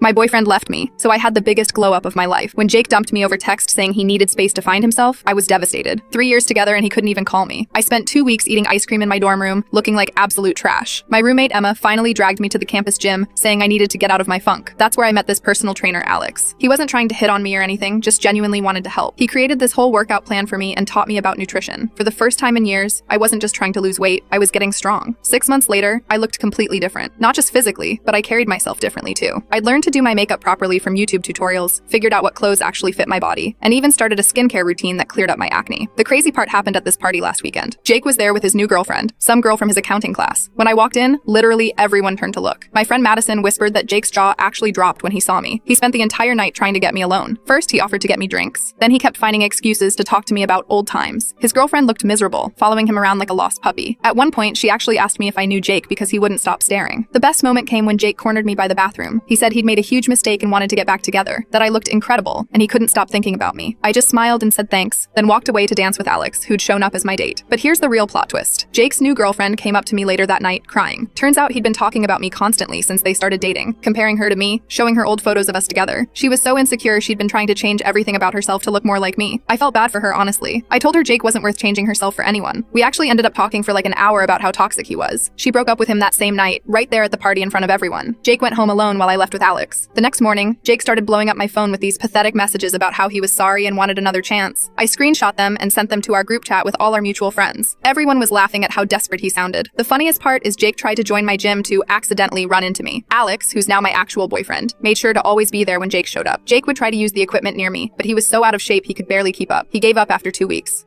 My boyfriend left me, so I had the biggest glow up of my life. When Jake dumped me over text saying he needed space to find himself, I was devastated. 3 years together and he couldn't even call me. I spent 2 weeks eating ice cream in my dorm room, looking like absolute trash. My roommate Emma finally dragged me to the campus gym, saying I needed to get out of my funk. That's where I met this personal trainer, Alex. He wasn't trying to hit on me or anything, just genuinely wanted to help. He created this whole workout plan for me and taught me about nutrition. For the first time in years, I wasn't just trying to lose weight, I was getting strong. 6 months later, I looked completely different. Not just physically, but I carried myself differently too. I'd learned to do my makeup properly from YouTube tutorials, figured out what clothes actually fit my body, and even started a skincare routine that cleared up my acne. The crazy part happened at this party last weekend. Jake was there with his new girlfriend, some girl from his accounting class. When I walked in, literally everyone turned to look. My friend Madison whispered that Jake's jaw actually dropped when he saw me. He spent the entire night trying to get me alone. First, he offered to get me drinks. Then he kept finding excuses to talk to me about old times. His girlfriend looked miserable, following him around like a lost puppy. At one point, she actually asked me if I knew Jake because he wouldn't stop staring. The best moment came when Jake cornered me by the bathroom. He said he'd made a huge mistake and wanted to get back together, that I looked incredible, and he couldn't stop thinking about me. I just smiled and said thanks, then walked away to dance with Alex, who'd shown up as my date. But here's the real plot twist. Jake's new girlfriend came up to me later that night, crying. Turns out he'd been talking about me constantly since they started dating, comparing her to me, showing her old photos of us together. She was so insecure she'd been trying to change everything about herself to look more like me. I felt bad for her, honestly. I told her Jake wasn't worth changing herself for anyone. We actually ended up talking for like an hour about how toxic he was. She broke up with him that same night, right there at the party in front of everyone. Jake went home alone while I left with Alex. The next morning, Jake started blowing up my phone with these pathetic messages about how he was sorry and wanted another chance. I screenshot them and sent them to our group chat with all our mutual friends. Everyone was laughing at how desperate he sounded. The funniest part is Jake tried to join my gym to accidentally run into me. Alex, who's now my actual boyfriend, made sure to always be there when Jake showed up. Jake would try to use the equipment near me, but he was so out of shape he could barely keep up. He gave up after 2 weeks.